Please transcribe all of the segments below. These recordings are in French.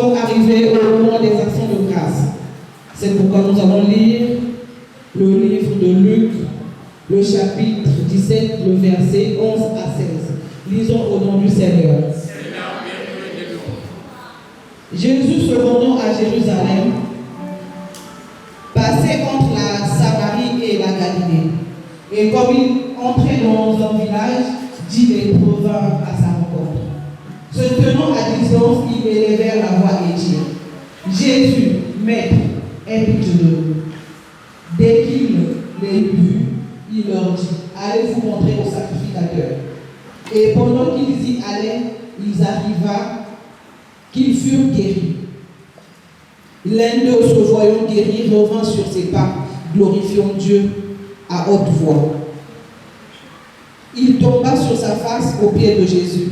sommes arrivés au moment des actions de grâce. C'est pourquoi nous allons lire le livre de Luc, le chapitre 17, le verset 11 à 16. Lisons au nom du Seigneur. Jésus se rendant à Jérusalem, passait entre la Samarie et la Galilée. Et comme il entrait dans un village, 10 lépreux vinrent à sa rencontre. Se tenant à distance, ils élevèrent la voix et dirent: Jésus, Maître, aie pitié de nous. Dès qu'il les vit, il leur dit: Allez vous montrer au sacrificateur. Et pendant qu'ils y allaient, il arriva qu'ils furent guéris. L'un d'eux, se voyant guéri, revint sur ses pas, glorifiant Dieu à haute voix. Il tomba sur sa face aux pieds de Jésus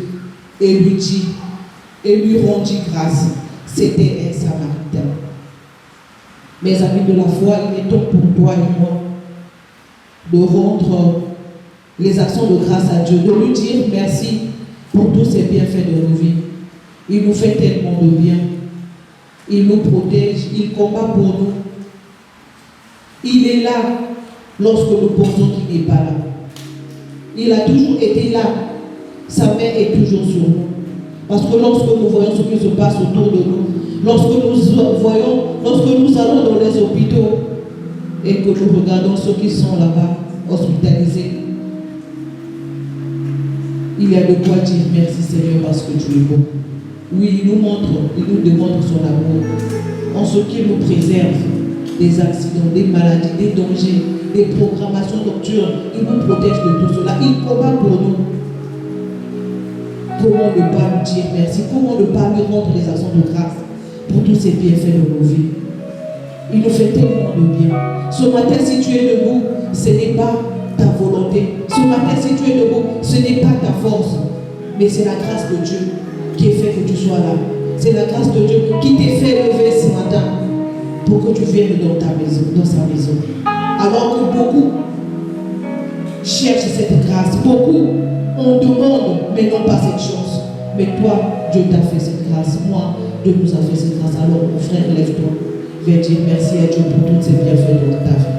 et lui rendit grâce. C'était un Samaritain. Mes amis de la foi, il est temps pour toi et moi de rendre les actions de grâce à Dieu, de lui dire merci pour tous ses bienfaits de nos vies. Il nous fait tellement de bien. Il nous protège, il combat pour nous. Il est là lorsque nous pensons qu'il n'est pas là. Il a toujours été là. Sa main est toujours sur nous. Parce que lorsque nous voyons ce qui se passe autour de nous, lorsque nous allons dans les hôpitaux et que nous regardons ceux qui sont là-bas, hospitalisés, il y a de quoi dire merci Seigneur parce que tu es bon. Oui, il nous démontre son amour en ce qu'il nous préserve des accidents, des maladies, des dangers, des programmations nocturnes. Il nous protège de tout cela. Il combat pour nous. Comment ne pas lui dire merci? Comment ne pas lui rendre les actions de grâce pour tous ces bienfaits de nos vies? Il nous fait tellement de bien. Ce matin, si tu es debout, ce n'est pas ta volonté. Ce matin, si tu es debout, ce n'est pas ta force, mais c'est la grâce de Dieu qui est fait que tu sois là. C'est la grâce de Dieu qui t'est fait lever ce matin pour que tu viennes dans ta maison, dans sa maison. Alors que beaucoup cherchent cette grâce, beaucoup on demande, mais non pas cette chance. Mais toi, Dieu t'a fait cette grâce. Moi, Dieu nous a fait cette grâce. Alors, mon frère, lève-toi. Viens dire merci à Dieu pour tous ses bienfaits dans ta vie.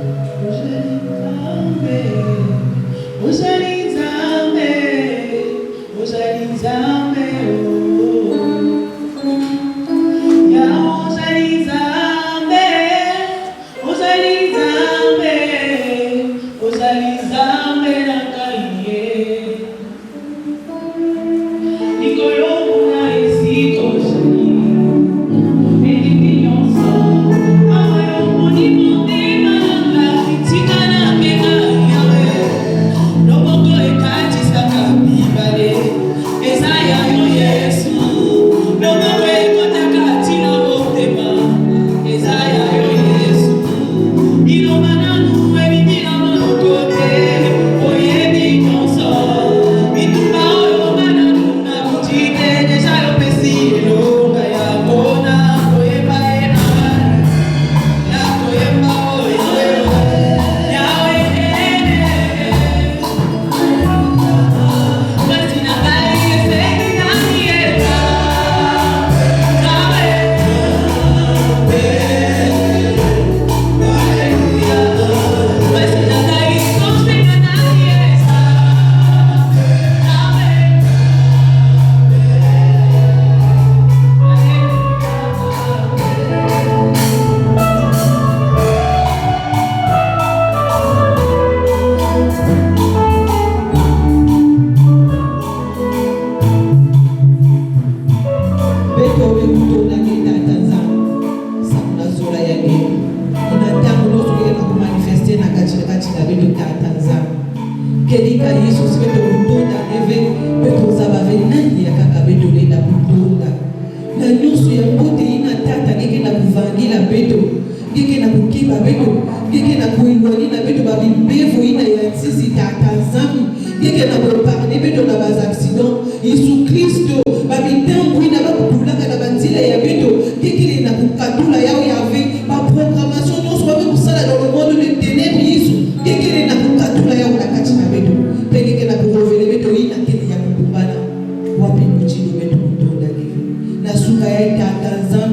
Nasuka ya tata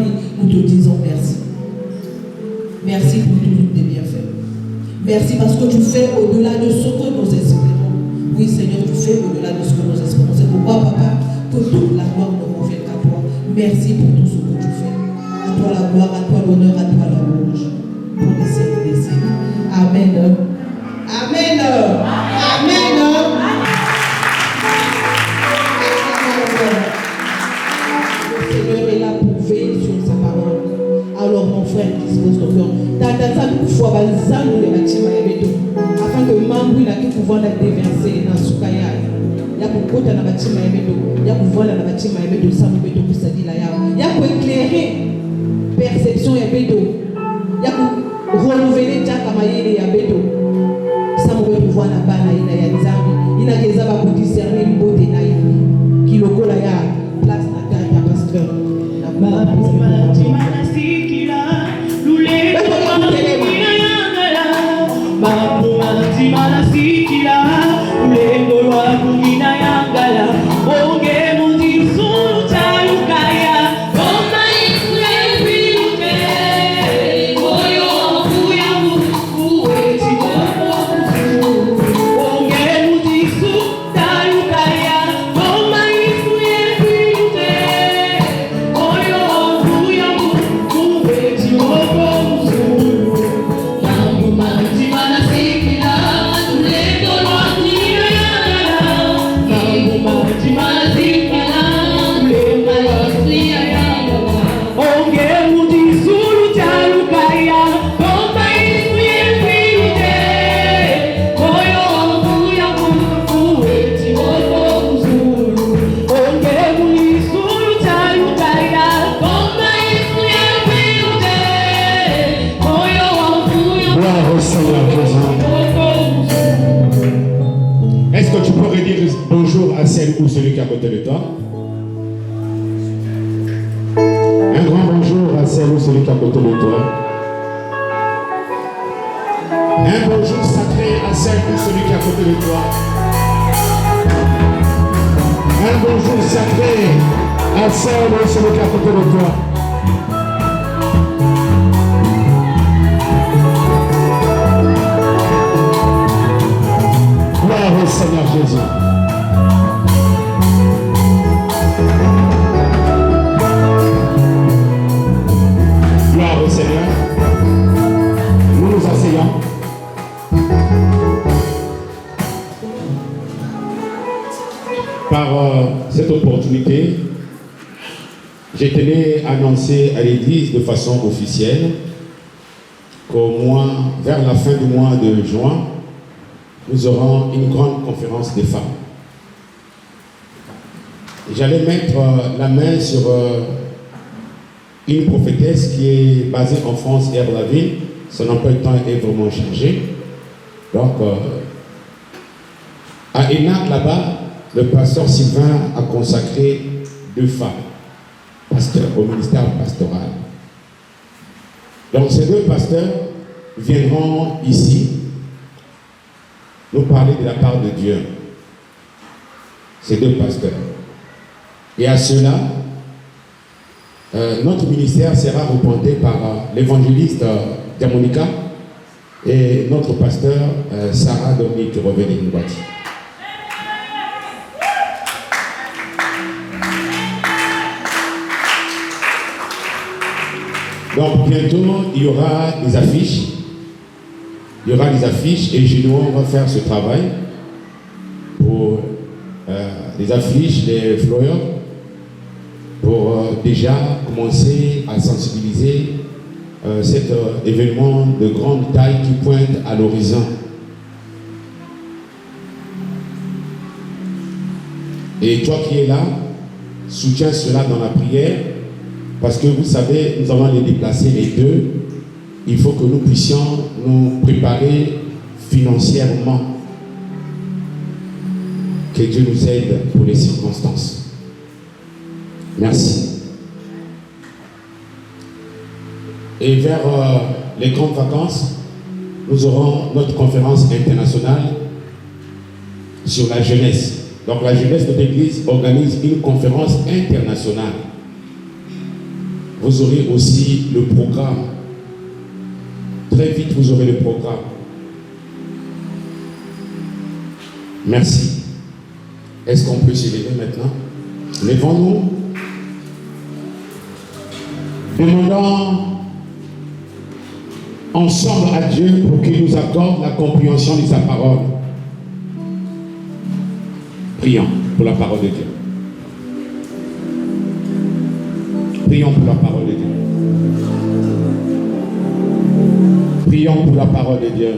Merci pour tous tes bienfaits. Merci parce que tu fais au-delà de ce que nous espérons. Oui, Seigneur, tu fais au-delà de ce que nous espérons. C'est pourquoi, Papa, que toute la gloire ne revienne qu'à toi. Merci pour tout ce que tu fais. À toi la gloire, à toi l'honneur, à toi la louange. Pour les siècles des siècles. Amen. Amen. Amen. Le Seigneur est là pour veiller sur sa parole. Alors mon frère, dispose ton cœur. Afin que Mambu n'a pu pouvoir la déverser dans ce caillard. Il y a beaucoup de bâtiments il y a pouvoir la bâtiment et de ça, il y a pour éclairer perception et bédo. Il y a pour renouveler Tchakamaye et Abedo. Ça me peut pouvoir la bana, il y a des amis. Il y a des amis pour discerner le beau dénaï. Qui le colle à place n'a pas pasteur. Est-ce que tu pourrais dire bonjour à celle ou celui qui est à côté de toi? Un grand bonjour à celle ou celui qui est à côté de toi. Un bonjour sacré à celle ou celui qui est à côté de toi. Un bonjour sacré à celle ou celui qui est à côté de toi. Gloire au Seigneur Jésus. Gloire au Seigneur. Nous nous asseyons. Par cette opportunité, je tenais à annoncer à l'Église de façon officielle qu'au mois, vers la fin du mois de juin, nous aurons une grande conférence des femmes. J'allais mettre la main sur une prophétesse qui est basée en France, Herbe-la-Ville. Son emploi de temps est vraiment chargé. Donc, à Enac, là-bas, le pasteur Sylvain a consacré 2 femmes, pasteurs, au ministère pastoral. Donc, ces 2 pasteurs viendront ici nous parler de la part de Dieu. Ces 2 pasteurs. Et à cela, notre ministère sera représenté par l'évangéliste Diamonica et notre pasteur Sarah Dominique Revené-Ngwati. Donc bientôt, il y aura des affiches. Il y aura des affiches et chez nous, on va faire ce travail pour les affiches, les flyers, pour déjà commencer à sensibiliser cet événement de grande taille qui pointe à l'horizon. Et toi qui es là, soutiens cela dans la prière, parce que vous savez, nous allons les déplacer les 2. Il faut que nous puissions nous préparer financièrement. Que Dieu nous aide pour les circonstances. Merci. Et vers les grandes vacances, nous aurons notre conférence internationale sur la jeunesse. Donc la jeunesse de l'Église organise une conférence internationale. Vous aurez aussi le programme vite vous aurez le programme. Merci. Est-ce qu'on peut s'élever maintenant? Levons-nous. Demandons ensemble à Dieu pour qu'il nous accorde la compréhension de sa parole. Prions pour la parole de Dieu. Prions pour la parole de Dieu. Prions pour la parole de Dieu.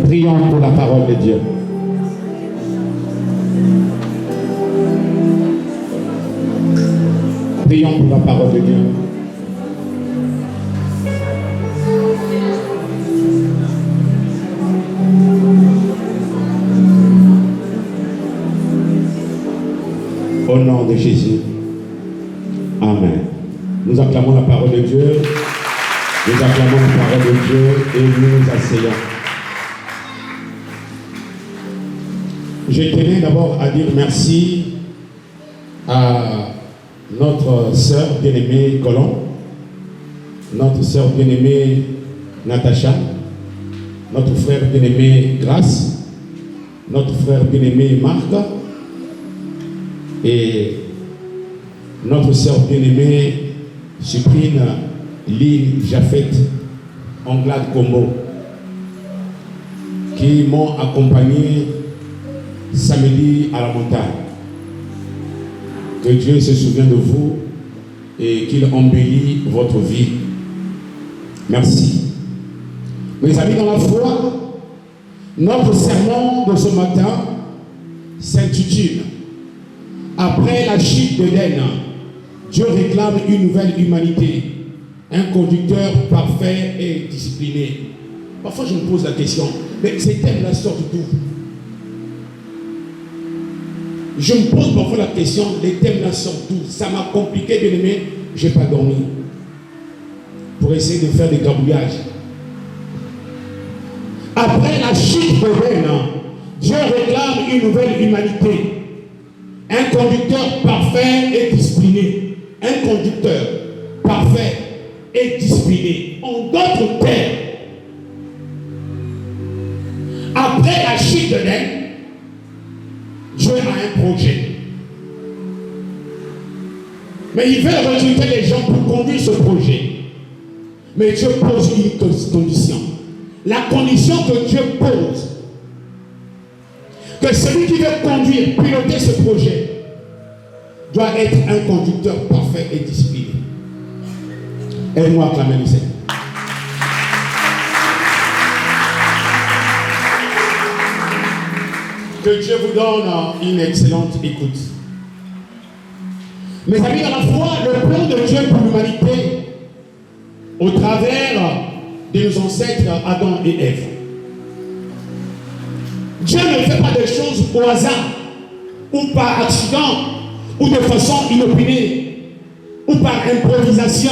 Prions pour la parole de Dieu. Prions pour la parole de Dieu. Au nom de Jésus. Amen. Nous acclamons la parole de Dieu. Nous acclamons la parole de Dieu et nous asseyons. Je tenais d'abord à dire merci à notre sœur bien-aimée Colomb, notre sœur bien-aimée Natacha, notre frère bien-aimé Grâce, notre frère bien-aimé Marc et notre sœur bien-aimée Cyprine Lynn Jaffet Anglade Combo qui m'ont accompagné samedi à la montagne. Que Dieu se souvienne de vous et qu'il embellit votre vie. Merci. Mes amis dans la foi, notre sermon de ce matin s'intitule « Après la chute d'Éden, Dieu réclame une nouvelle humanité, un conducteur parfait et discipliné. » Parfois je me pose la question, mais ces thèmes-là sortent d'où? Je me pose parfois la question, les thèmes-là sortent d'où? Ça m'a compliqué, bien aimé, je n'ai pas dormi. Pour essayer de faire des garbouillages. Après la chute d'Éden, Dieu réclame une nouvelle humanité. Un conducteur parfait et discipliné. Un conducteur parfait et discipliné. En d'autres termes, après la chute d'Éden, Dieu a un projet. Mais il veut recruter les gens pour conduire ce projet. Mais Dieu pose une condition. La condition que Dieu pose, que celui qui veut conduire, piloter ce projet, doit être un conducteur parfait et discipliné. Aide-moi à acclamer le Seigneur. Que Dieu vous donne une excellente écoute. Mes amis, dans la foi, le plan de Dieu pour l'humanité, au travers de nos ancêtres Adam et Ève. Dieu ne fait pas des choses au hasard, ou par accident, ou de façon inopinée, ou par improvisation.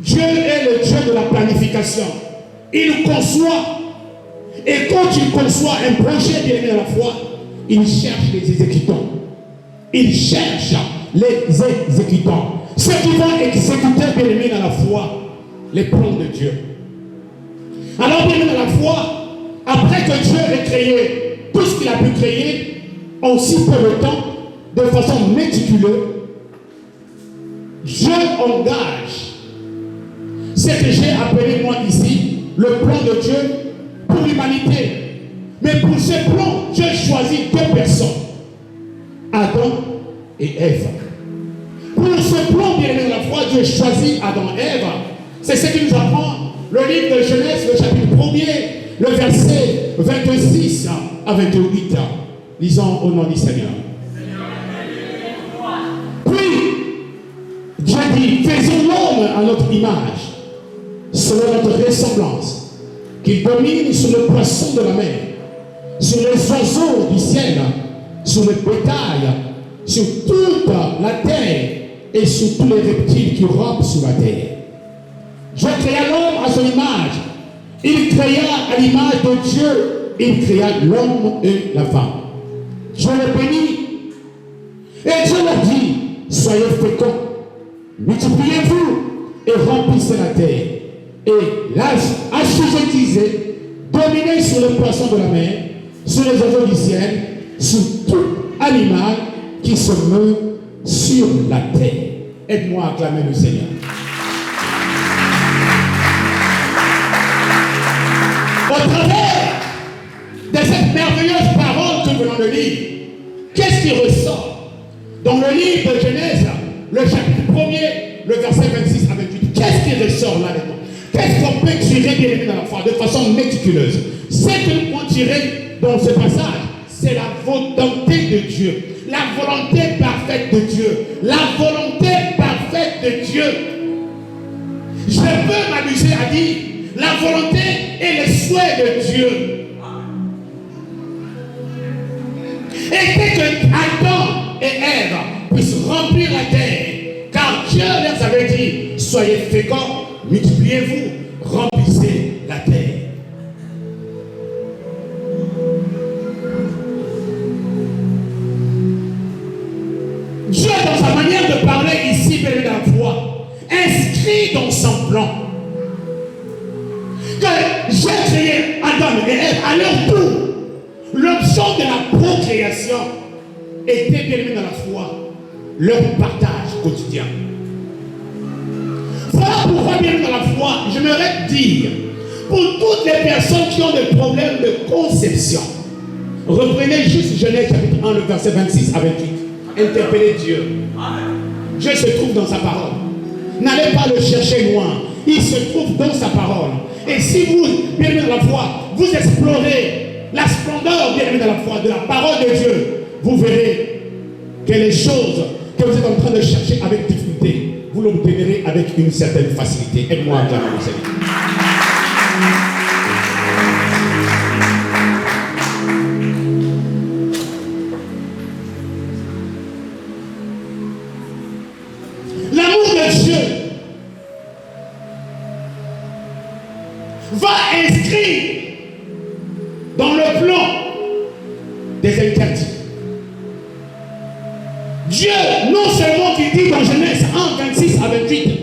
Dieu est le Dieu de la planification. Il conçoit. Et quand il conçoit un projet bien aimé à la foi, il cherche les exécutants. Il cherche les exécutants. Ceux qui vont exécuter bien aimé dans la foi les plans de Dieu. Alors bien aimé dans la foi, après que Dieu ait créé tout ce qu'il a pu créer en si peu de temps, de façon méticuleuse, Dieu engage ce que j'ai appelé moi ici le plan de Dieu pour l'humanité. Mais pour ce plan, Dieu choisit deux personnes, Adam et Ève. Pour ce plan bien aimé de la foi, Dieu choisit Adam et Ève. C'est ce qui nous apprend le livre de Genèse, le chapitre 1er, le verset 26 à 28. Lisons au nom du Seigneur. Puis, Dieu dit, faisons l'homme à notre image, selon notre ressemblance, qu'il domine sur le poisson de la mer, sur les oiseaux du ciel, sur le bétail, sur toute la terre et sur tous les reptiles qui rampent sur la terre. Dieu créa l'homme à son image. Il créa à l'image de Dieu, il créa l'homme et la femme. Dieu les bénit. Et Dieu leur dit, soyez féconds, multipliez-vous et remplissez la terre. Et là, assujettissez, dominez sur les poissons de la mer, sur les oiseaux du ciel, sur tout animal qui se meut sur la terre. Aide-moi à acclamer le Seigneur. Au travers de cette merveilleuse parole que nous venons de lire, qu'est-ce qui ressort dans le livre de Genèse, le chapitre 1er, le verset 26 à 28? Qu'est-ce qui ressort là-dedans? Qu'est-ce qu'on peut tirer bien aimé dans la foi de façon méticuleuse? Ce que nous pouvons tirer dans ce passage, c'est la volonté de Dieu. La volonté parfaite de Dieu. La volonté parfaite de Dieu. Je peux m'amuser à dire la volonté et les souhaits de Dieu. Et dès que Adam et Ève puissent remplir la terre, car Dieu leur avait dit, soyez féconds, multipliez-vous, remplissez la terre. Dieu, dans sa manière de parler ici, dans la foi, inscrit dans son plan que j'ai créé Adam et Ève à leur tour. L'option de la procréation était bien aimée dans la foi, leur partage quotidien. Voilà pourquoi, bien aimé dans la foi, j'aimerais dire, pour toutes les personnes qui ont des problèmes de conception, reprenez juste Genèse chapitre 1, le verset 26 à 28. Interpellez Dieu. Dieu se trouve dans sa parole. N'allez pas le chercher loin. Il se trouve dans sa parole. Et si vous, bien aimé dans la foi, vous explorez la splendeur, bien aimé dans la foi, de la parole de Dieu, vous verrez que les choses que vous êtes en train de chercher avec difficulté, vous l'obtiendrez avec une certaine facilité. Aide-moi à acclamer le Seigneur. L'amour de Dieu va inscrire dans le plan des interdits. Dieu, non seulement qui dit dans Genèse 1, 26 à 28,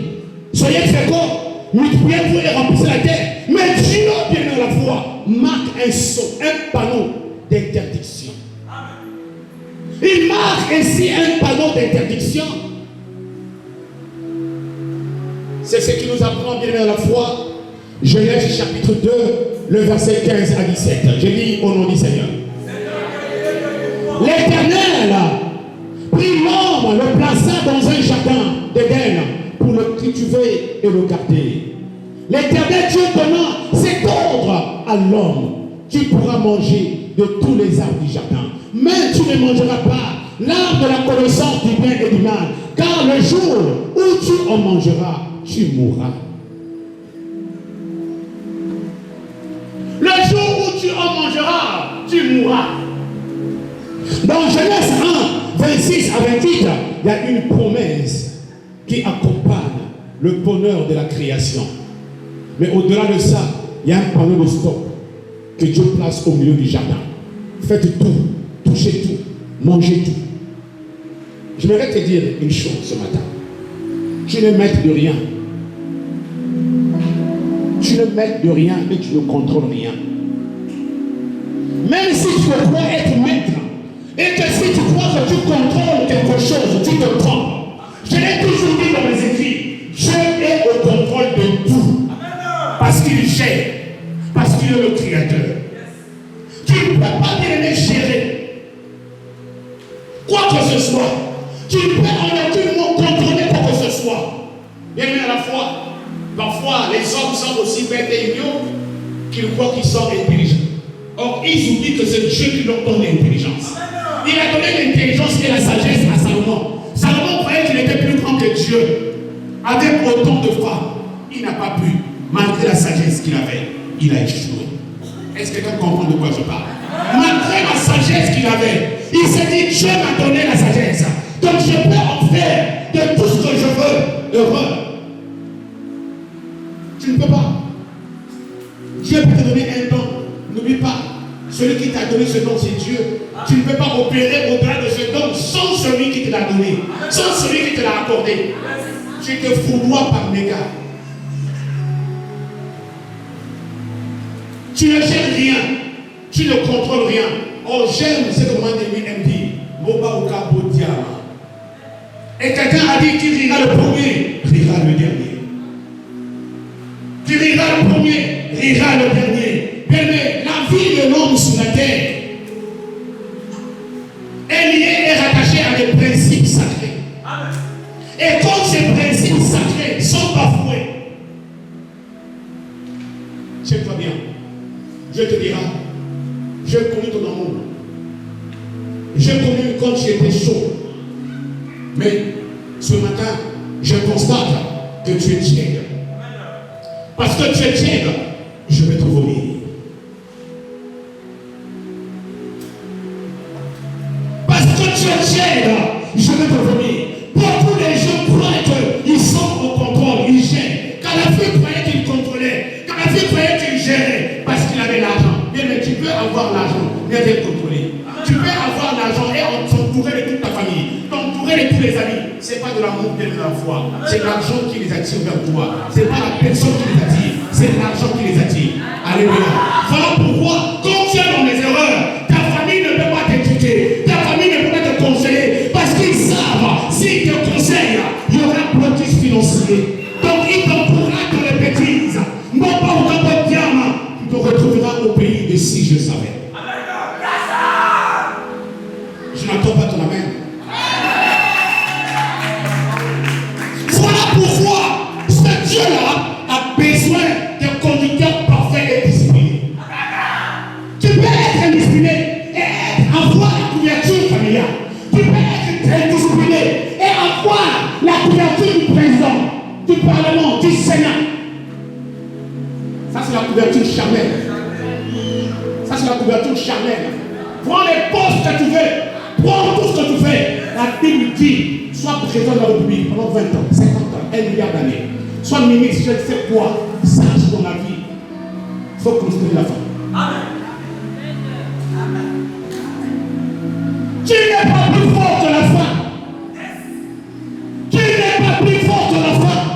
soyez féconds, multipliez-vous et remplissez la terre, mais Dieu, bien dans la foi, marque un sceau, un panneau d'interdiction. Il marque ainsi un panneau d'interdiction. C'est ce qui nous apprend bien dans la foi. Genèse chapitre 2, le verset 15 à 17. Je lis au nom du Seigneur. L'Éternel prit l'homme, le plaça dans un jardin d'Éden pour le cultiver et le garder. L'Éternel Dieu donna cet ordre à l'homme: tu pourras manger de tous les arbres du jardin, mais tu ne mangeras pas l'arbre de la connaissance du bien et du mal, car le jour où tu en mangeras, tu mourras. Le jour où tu en mangeras, tu mourras. Dans Genèse 1, 26 à 28, il y a une promesse qui accompagne le bonheur de la création. Mais au-delà de ça, il y a un panneau de stop que Dieu place au milieu du jardin. Faites tout, touchez tout, mangez tout. J'aimerais te dire une chose ce matin. Tu ne maîtres de rien. Tu ne maîtres de rien et tu ne contrôles rien. Même si tu crois être maître, et que si tu crois que tu contrôles quelque chose, tu te trompes. Je l'ai toujours dit dans mes écrits, Dieu est au contrôle de tout. Parce qu'il gère, parce qu'il est le créateur. Tu ne peux pas bien gérer quoi que ce soit. Tu ne peux en aucun moment contrôler quoi que ce soit. Bien aimé à la fois, parfois les hommes sont aussi bêtes et idiots qu'ils croient qu'ils sont intelligents. Or, ils oublient que c'est Dieu qui leur donne l'intelligence. Il a donné l'intelligence et la sagesse à Salomon. Salomon croyait qu'il était plus grand que Dieu. Avec autant de femmes, il n'a pas pu, malgré la sagesse qu'il avait, il a échoué. Est-ce que quelqu'un comprend de quoi je parle? Malgré la sagesse qu'il avait, il s'est dit: Dieu m'a donné la sagesse. Donc je peux en faire de tout ce que je veux heureux. Tu ne peux pas. Dieu peut te donner un don. N'oublie pas, celui qui t'a donné ce don, c'est Dieu. Tu ne peux pas opérer au-delà de ce don sans celui qui te l'a donné, sans celui qui te l'a accordé. Tu te fourvoies par méga. Tu ne gères rien. Tu ne contrôles rien. Oh, j'aime ce que Mandemi aime dire. Moba Oka Bodiama. Et quelqu'un a dit qu'il rira le premier, rira le dernier. Tu riras le premier, rira le dernier. Mais la vie de l'homme sur la terre est liée et rattachée à des principes sacrés. Et quand ces principes sacrés sont bafoués, tiens-toi bien, Dieu te dira, j'ai connu ton amour. J'ai connu quand tu étais chaud. Mais ce matin, je constate que tu es tiède. Parce que tu es tiède, je vais te vomir. Parce que tu es tiède, je vais te vomir. Beaucoup de gens croient qu'ils sont au contrôle, ils gèrent. Quand la fille croyait qu'il contrôlait, quand la fille croyait qu'il gérait, parce qu'il avait l'argent. Bien, mais tu peux avoir l'argent, mais être contrôlé. Tu peux avoir l'argent et t'entourer de toute ta famille, t'entourer de tous les amis. Ce n'est pas de l'amour et de la foi. C'est l'argent qui les attire vers toi. Ce n'est pas la personne qui les attire, c'est l'argent qui les attire. Alléluia. Voilà pourquoi, quand tu es dans les erreurs, ta famille ne peut pas t'éduquer, ta famille ne peut pas te conseiller, parce qu'ils savent, s'ils te conseillent, il y aura un blocage financier. Donc ils t'entoureront de les bêtises. Non pas au camp de diamant, tu te retrouveras au pays de si je savais. Je n'entends pas ton amen. Voilà pourquoi ce Dieu-là a besoin d'un conducteur parfait et discipliné. Tu peux être indiscipliné et avoir la couverture familiale. Tu peux être indiscipliné et avoir la couverture du président, du parlement, du Sénat. Ça c'est la couverture charnelle. Ça c'est la couverture charnelle. Prends les postes que tu veux. Prends tout ce que tu fais. La Bible dit, sois président de la République pendant 20 ans, 50 ans, 1 milliard d'années. Sois ministre, je ne sais quoi. Sache dans la vie. Il faut construire la femme. Amen. Tu n'es pas plus fort que la femme. Tu n'es pas plus fort que la femme.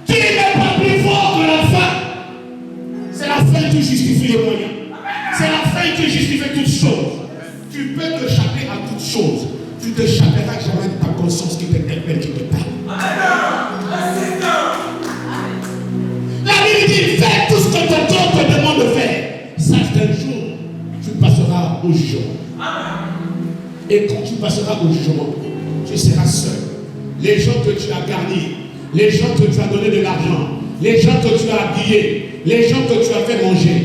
Tu n'es pas plus fort que la femme. C'est la fin qui justifie les moyens. C'est la fin qui justifie toutes choses. Tu peux te chapper à toutes choses. Tu ne te chapperas jamais de ta conscience qui t'interpelle, qui te parle. La Bible dit, fais tout ce que ton corps te demande de faire. Sache qu'un jour, tu passeras au jugement. Et quand tu passeras au jugement, tu seras seul. Les gens que tu as garnis, les gens que tu as donné de l'argent, les gens que tu as habillés, les gens que tu as fait manger,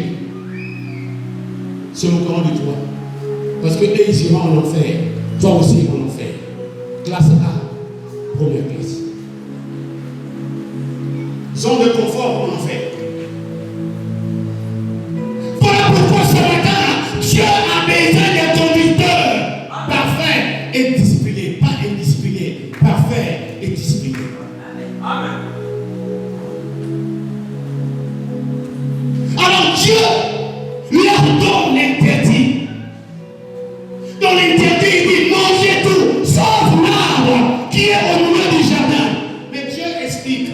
c'est au courant de toi. Parce que eux, ils iront en enfer. Toi aussi en enfer. Classe A, première classe. Zone de confort en enfer. Voilà pourquoi ce matin, Dieu a besoin d'un conducteur parfait et discipliné. Pas indiscipliné, parfait et discipliné. Amen. Alors Dieu leur donne l'interdit. Dans l'interdit, il dit mangez tout, sauf l'arbre qui est au milieu du jardin. Mais Dieu explique.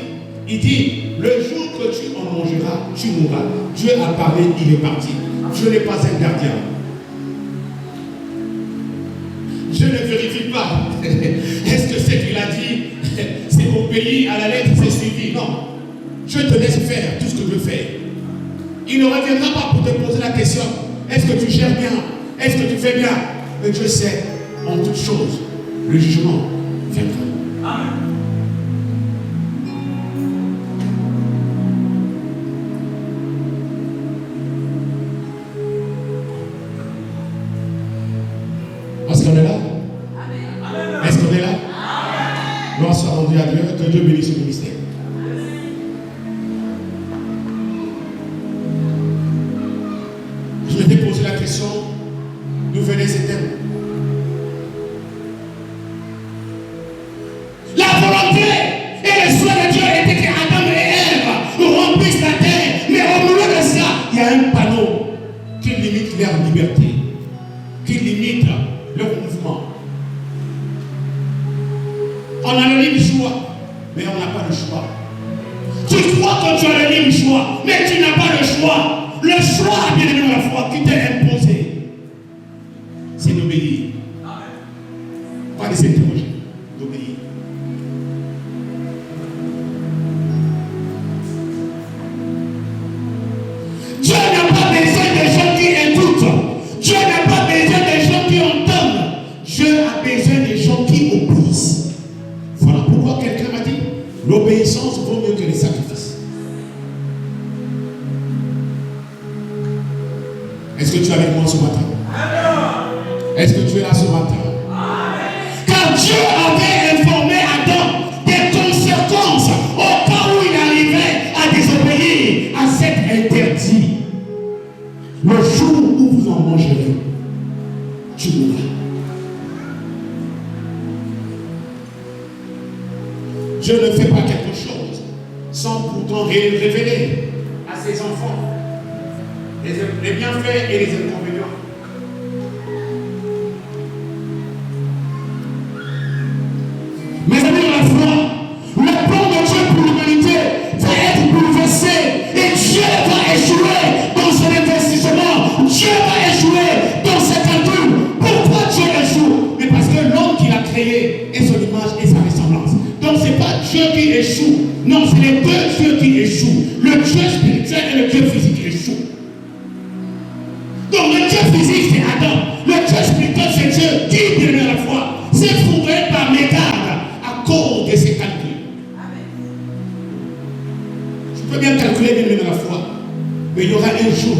Il dit, le jour que tu en mangeras, tu mourras. Dieu a parlé, il est parti. Dieu n'est pas un gardien. Je ne vérifie pas. Est-ce que ce qu'il a dit, c'est obéi à la lettre, c'est suivi? Non. Je te laisse faire tout ce que je veux faire. Il ne reviendra pas pour te poser la question. Est-ce que tu gères bien? Est-ce que tu fais bien? Mais Dieu sait, en toutes choses, le jugement viendra. Amen. Est-ce qu'on est là? Amen. Est-ce qu'on est là? Amen. Gloire soit rendue à Dieu, que Dieu bénisse le ministère. Je vais te poser la question. D'où venait ces thèmes? La volonté et le souhait de Dieu était qu'Adam et Ève remplissent la terre, mais au milieu de ça, il y a un panneau qui limite leur liberté, qui limite leur mouvement. On a le libre choix, mais on n'a pas le choix. Tu crois que tu as le libre choix, mais tu n'as pas le choix. Le choix, bien aimé dans la foi, qui t'est imposé, c'est d'obéir. Pas de s'interroger, d'obéir. Dieu n'a pas besoin de gens qui écoutent. Dieu n'a pas besoin de gens qui entendent. Dieu a besoin de gens qui obéissent. Voilà pourquoi quelqu'un m'a dit, l'obéissance vaut mieux que les sacrifices. Est-ce que tu es avec moi ce matin? Est-ce que tu es là ce matin? Car Dieu avait informé Adam des conséquences au cas où il arrivait à désobéir à cet interdit. Le jour où vous en mangerez, tu mourras. Dieu ne fait pas quelque chose sans pourtant révéler à ses enfants les bienfaits et les inconvénients. Mes amis de la foi, le plan de Dieu pour l'humanité va être bouleversé et Dieu va échouer dans son investissement. Dieu va échouer dans ses calculs. Pourquoi Dieu échoue? Mais parce que l'homme qu'il a créé est son image et sa ressemblance. Donc ce n'est pas Dieu qui échoue. Non, c'est les deux dieux qui échouent. Le Dieu spirituel et le Dieu physique qui échouent. Donc le Dieu physique c'est Adam. Le Dieu spirituel c'est Dieu qui, bien à la foi, s'est trouvé par mégarde à cause de ses calculs. Je peux bien calculer bien à la foi, mais il y aura un jour,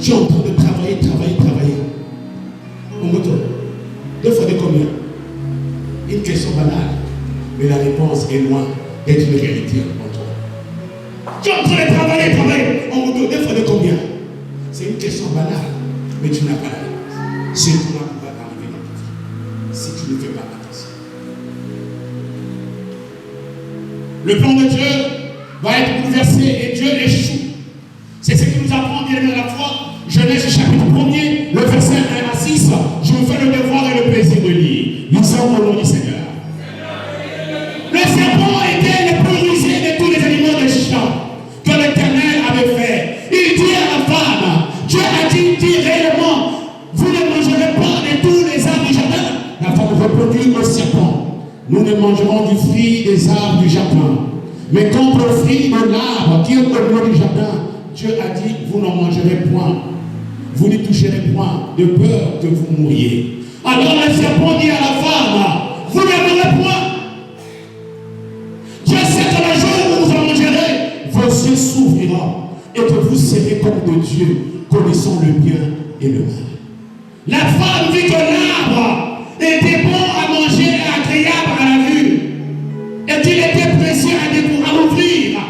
tu es en train de travailler. Mon moto, 2 fois de combien? Une question banale, mais la réponse est loin d'être une réalité en toi. Tu es en train de travailler. Mon moto, 2 fois de combien? C'est une question banale, mais tu n'as pas la réponse. C'est tout là qui va t'arriver dans ta vie, si tu ne fais pas attention. Le plan de Dieu va être bouleversé et Dieu échoue. C'est ce qui nous apprend bien à la foi. Genèse chapitre 1er, le verset 1 à 6. Je vous fais le devoir et le plaisir de lire. Lisons au nom du Seigneur. Le serpent était le plus rusé de tous les animaux des champs que l'Éternel avait fait. Il dit à la femme, Dieu a dit réellement, vous ne mangerez pas de tous les arbres du jardin. La femme répondit au serpent, nous ne mangerons du fruit des arbres du jardin. Mais contre le fruit de l'arbre qui est au milieu du jardin, Dieu a dit, vous n'en mangerez point. Vous n'y toucherez point, de peur que vous mouriez. Alors le serpent dit à la femme, vous n'aimerez point. Dieu sait que le jour où vous en mangerez, vos yeux s'ouvriront et que vous serez comme de Dieu, connaissant le bien et le mal. La femme vit que l'arbre était bon à manger et agréable à la vue, et qu'il était précieux à ouvrir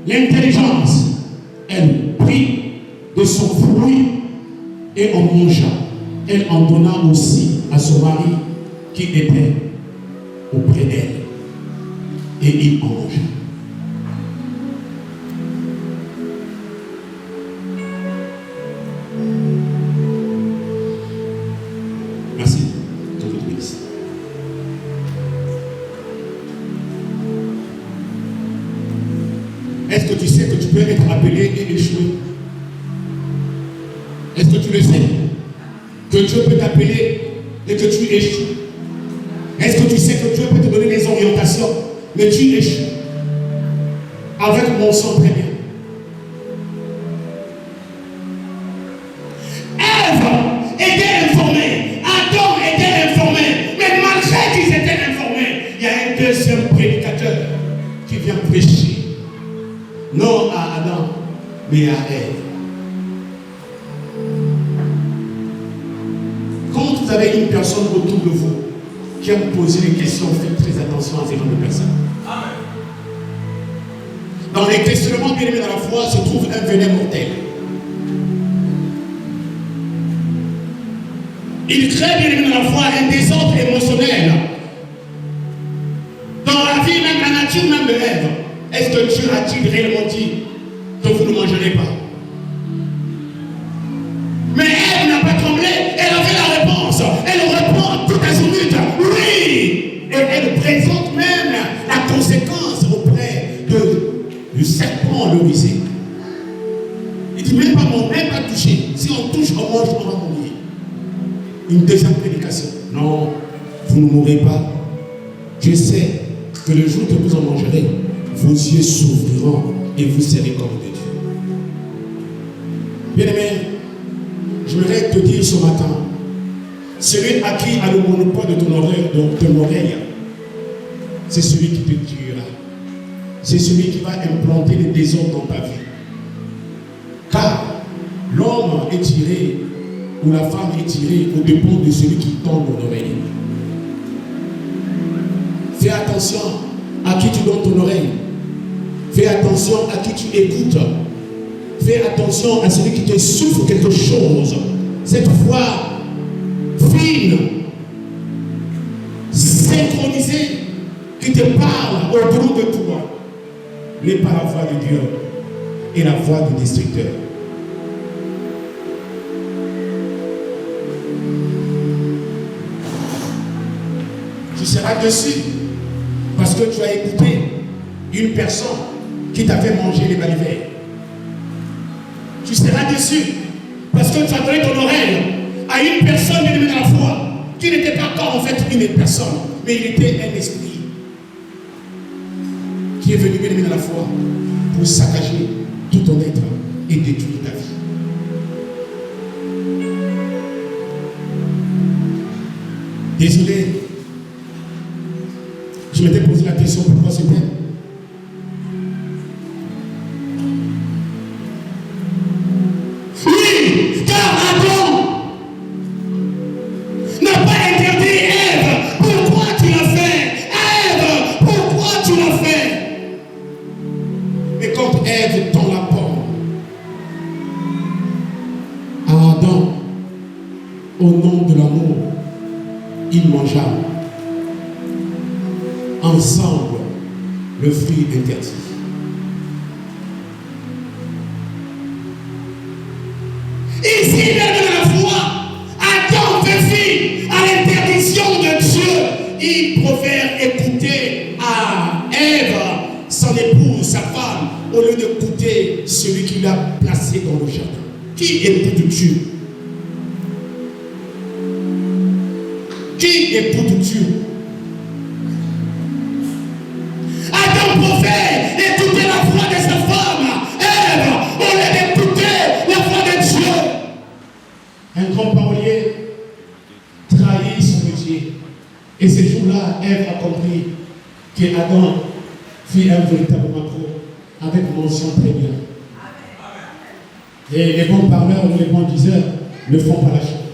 l'intelligence. Elle prit de son fruit et en mangea. Elle en donna aussi à son mari qui était auprès d'elle. Et il en mangea. Merci. Que vous bénisse. Est-ce que tu sais que tu peux être appelé et échouer? Est-ce que tu le sais? Que Dieu peut t'appeler et que tu échoues. Est-ce que tu sais que Dieu peut te donner des orientations, mais tu échoues? Avec mon sang très bien. Ève était informée, Adam était informé, mais malgré qu'ils étaient informés, il y a un deuxième prédicateur qui vient prêcher. Non à Adam, mais à Ève. Quand vous avez une personne autour de vous qui aime poser des questions, faites très attention à ces genre de personnes. Amen. Dans les questionnements bien aimés dans la foi se trouve un venin mortel. Il crée bien aimé dans la foi un désordre émotionnel. Dans la vie, même la nature même de Ève. Est-ce que Dieu a-t-il réellement dit que vous ne mangerez pas? Mais Ève n'a pas tremblé, elle avait la réponse. Elle répond tout azimut, oui. Et elle présente même la conséquence auprès du serpent lorisé. Il dit même pas toucher. Si on touche, on mange, on va mourir. Une deuxième prédication. Non, vous ne mourrez pas. Je sais que le jour que vous en mangerez, vos yeux s'ouvriront et vous serez comme de Dieu. Bien-aimé, je voudrais te dire ce matin, celui à qui a le monopole de ton oreille, c'est celui qui te tuera. C'est celui qui va implanter les désordres dans ta vie. Car l'homme est tiré, ou la femme est tirée au dépend de celui qui tend l'oreille. Fais attention à qui tu donnes ton oreille. Fais attention à qui tu écoutes. Fais attention à celui qui te souffle quelque chose. Cette voix fine, synchronisée, qui te parle au bout de toi, n'est pas la voix de Dieu et la voix du destructeur. Tu seras dessus parce que tu as écouté une personne qui t'a fait manger les balivers. Tu seras dessus parce que tu as donné ton oreille à une personne bien-aimée dans la foi qui n'était pas encore en fait une personne, mais il était un esprit qui est venu bien-aimé dans la foi pour saccager tout ton être et détruire ta vie. Désolé, je m'étais posé la question pourquoi c'était. Oui, car Adam n'a pas interdit Ève. Pourquoi tu l'as fait? Ève, pourquoi tu l'as fait? Mais quand Ève tend la pomme à Adam, au nom de l'amour, il mangea ensemble le fruit interdit. Ici, même dans la foi, Adam fait fi à l'interdiction de Dieu. Il préfère écouter à Ève, son épouse, sa femme, au lieu d'écouter celui qui l'a placé dans le jardin. Qui écoute Dieu? Qui écoute Dieu? Adam préfère écouter la voix de sa femme, Ève, au lieu d'écouter la voix de Dieu. Un grand parolier trahit son métier. Et ce jour-là, Ève a compris qu'Adam fit un véritable macro avec mention très bien. Et les bons parleurs ou les bons diseurs ne font pas la chose.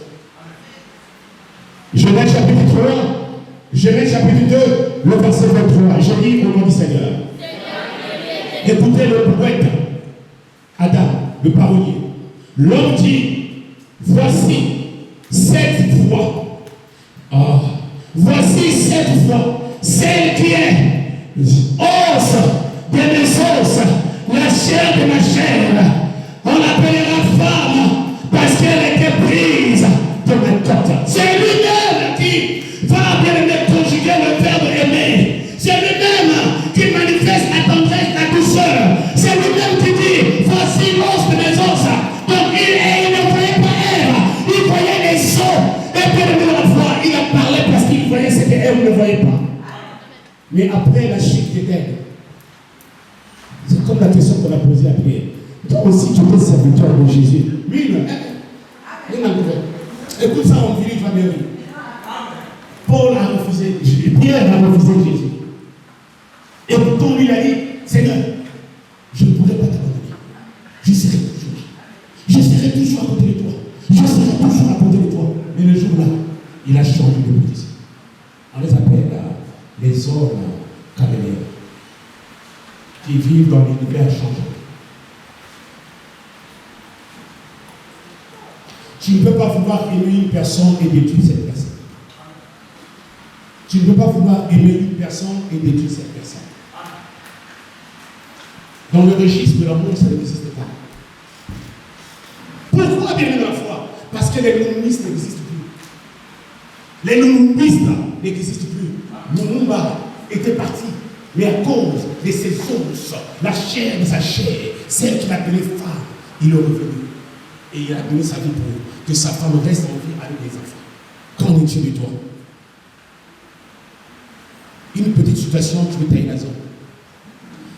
Genèse chapitre 3, Genèse chapitre 2, le verset 23. Je lis au nom du Seigneur. Écoutez le poète, Adam, le parolier. L'homme dit, voici 7 fois. Voici 7 fois. Celle qui est os de mes os, la chair de ma chair. On l'appellera femme parce qu'elle était prise de ma côte. C'est lui-même qui va bien conjuguer le verbe aimer. C'est lui-même qui manifeste la tendresse, la douceur. C'est lui-même qui dit, voici l'os de mes os. Donc il ne voyait pas Ève, il voyait les os. Et bien dans la foi, il a parlé parce qu'il voyait ce qu'Ève ne voyait pas. Mais après la chute d'Éden, c'est comme la question qu'on a posée à Pierre. Toi aussi, tu es serviteur de Jésus. Oui, non. Écoute ça, on finit, tu vas bien rire. Paul a refusé Jésus. Pierre a refusé Jésus. Et pourtant, lui, il a dit, Seigneur, je ne pourrai pas t'abandonner. Je serai toujours. Je serai toujours à côté de toi. Je serai toujours à côté de toi. Mais le jour-là, il a changé de position. On les appelle les hommes caméléons qui vivent dans l'univers changeant. Tu ne peux pas vouloir aimer une personne et détruire cette personne. Tu ne peux pas vouloir aimer une personne et détruire cette personne. Dans le registre de l'amour, ça n'existe pas. Pourquoi bien dans la foi? Parce que les nomistes n'existent plus. Les nomistes n'existent plus. Moumba était parti. Mais à cause de ses os, la chair de sa chair, celle qu'il appelait femme, il est revenu. Et il a donné sa vie pour que sa femme reste en vie avec des enfants. Qu'en est-il de toi? Une petite situation, tu veux tailler la zone.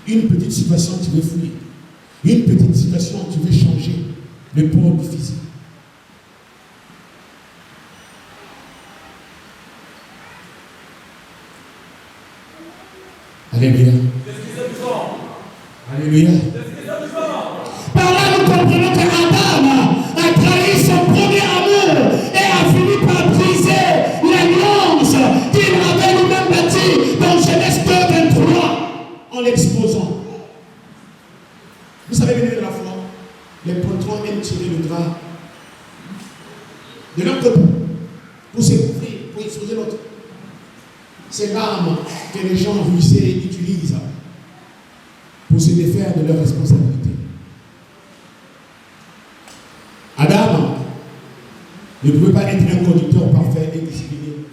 Une petite situation, tu veux fuir. Une petite situation, tu veux changer le port du physique. Alléluia. Alléluia. Par là, nous comprenons qu'Adam a trahi son premier amour et a fini par briser l'alliance qu'il avait lui-même bâtie dans Genèse 2, 23 en l'exposant. Vous savez, bien de la foi, les poitrons aiment tirer le drap de leur côté pour se couvrir, pour exposer l'autre. C'est l'arme que les gens rusés utilisent pour se défaire de leurs responsabilités. Adam ne pouvait pas être un conducteur parfait et discipliné.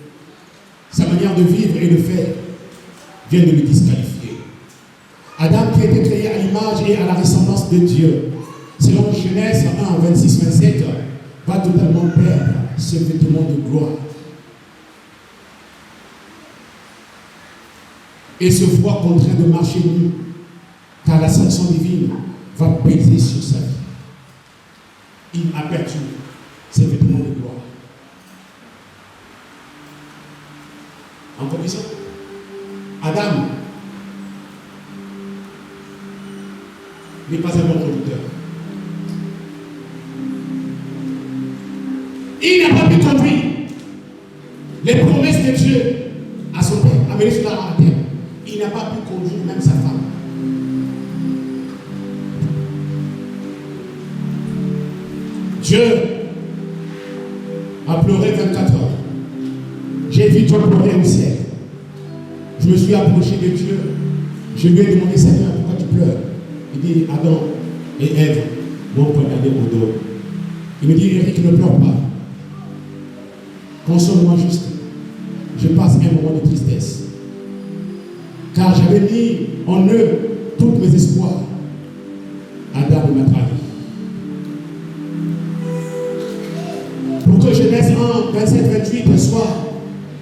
Sa manière de vivre et de faire vient de le disqualifier. Adam, qui a été créé à l'image et à la ressemblance de Dieu, selon Genèse 1, 26, 27, va totalement perdre ce vêtement de gloire. Et se voit contraint de marcher nu, car la sanction divine va peser sur sa vie. Il a perdu ses vêtements de gloire. En conclusion, Adam n'est pas un bon conducteur. Il n'a pas pu conduire les promesses de Dieu à son père, amener sur la terre. Il n'a pas pu conduire même sa femme. Dieu a pleuré 24 heures. J'ai vu Dieu pleurer au ciel. Je me suis approché de Dieu. Je lui ai demandé, Seigneur, pourquoi tu pleures? Il dit, Adam et Ève m'ont regardé au dos. Il me dit, Eric, ne pleure pas. Console-moi juste. Je passe un moment de tristesse. Car j'avais mis en eux tous mes espoirs. Adam m'a trahi. Pour que Genèse 1, 27, 28 soit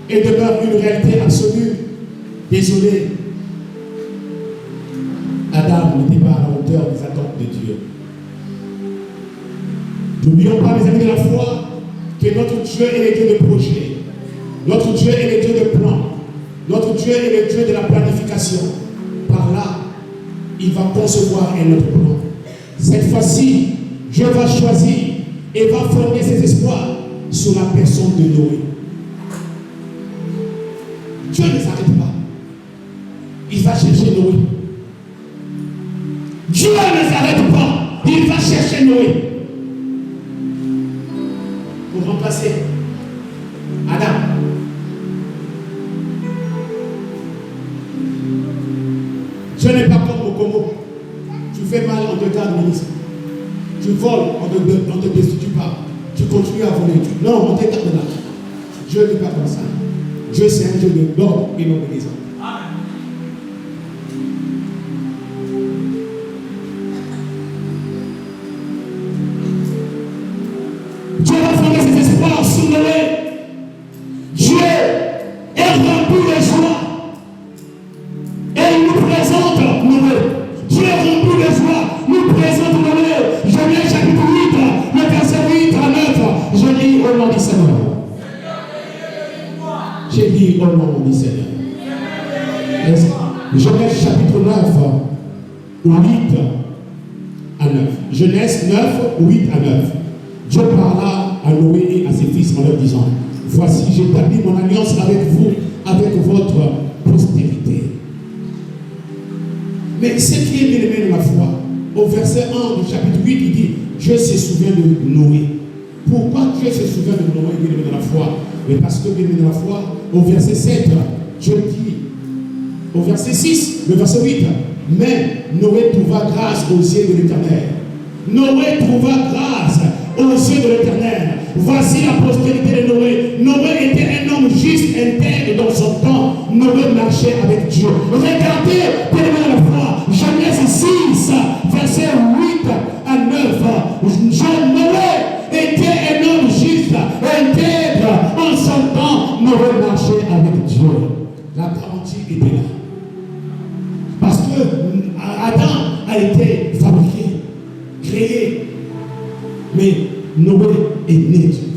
et demeure une réalité absolue. Désolé, Adam n'était pas à la hauteur des attentes de Dieu. N'oublions pas, mes amis de la foi, que notre Dieu est le Dieu de projet. Notre Dieu est le Dieu de plan. Notre Dieu est le Dieu de la planification. Par là, il va concevoir un autre plan. Cette fois-ci, Dieu va choisir et va fonder ses espoirs sur la personne de Noé. Dieu ne s'arrête pas. Il va chercher Noé. Dieu ne s'arrête pas. Il va chercher Noé pour remplacer Adam. Dieu n'est pas comme au Congo. Tu fais mal, on te garde ministre. Tu voles, on te destitue pas. Tu continues à voler. Non, on te garde là. Dieu n'est pas comme ça. Dieu, c'est un Dieu d'ordre et non de désordre. Dieu va fonder ses espoirs sur Noé. Dieu est rempli de joie. Et il nous présente Noé. Dieu est rempli de joie. Nous présente Noé. Genèse chapitre 8, le verset 8 à 9. Je lis au nom du Seigneur. J'ai dit au nom du Seigneur. Genèse chapitre 9, 8 à 9. Genèse 9, 8 à 9. Dieu parla à Noé et à ses fils en leur disant, voici, j'établis mon alliance avec vous, avec votre postérité. Mais ce qui est bien aimé de la foi, au verset 1 du chapitre 8, il dit, Dieu se souvient de Noé. Pourquoi Dieu se souvient de Noé, bien aimé de la foi? Mais parce que, bien aimé de la foi, au verset 7, Dieu dit, au verset 6, le verset 8, mais Noé trouva grâce aux yeux de l'Éternel. Noé trouva grâce aux yeux de l'Éternel. voici la postérité de Noé. Noé était un homme juste, intègre dans son temps. Noé marchait avec Dieu. Regardez, bien la foi, Genèse 6, verset 8 à 9. Noé était un homme juste, intègre en son temps. Noé marchait avec Dieu. La garantie était là. Parce que Adam a été fabriqué, créé. Mais Noé est né d'une femme.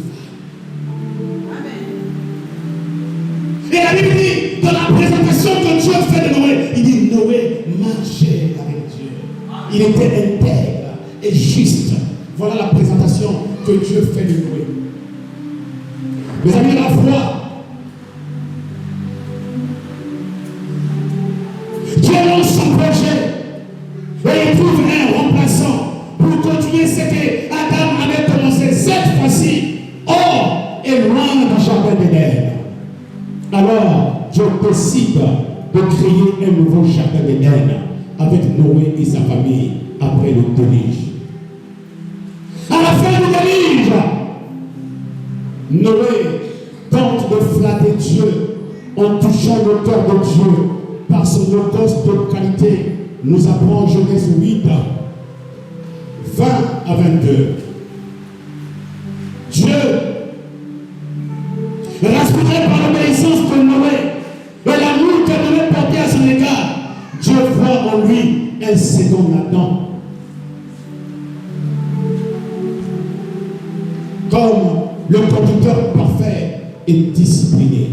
Et la Bible dit, dans la présentation que Dieu fait de Noé, il dit Noé marchait avec Dieu. Il était intègre et juste. Voilà la présentation que Dieu fait de Noé. Mes amis, la foi. Dieu lance son projet et il trouve un remplaçant pour continuer ce que Adam avait commencé cette fois-ci, hors et loin du jardin d'Éden. Alors, Dieu décide de créer un nouveau jardin d'Éden avec Noé et sa famille après le déluge. À la fin du déluge, Noé tente de flatter Dieu en touchant le cœur de Dieu par son audace de qualité. Nous apprend Genèse 8, 20 à 22. Dieu, rassuré par l'obéissance de Noé et l'amour que Noé portait à son égard, Dieu voit en lui un second Adam. Comme le conducteur parfait et discipliné.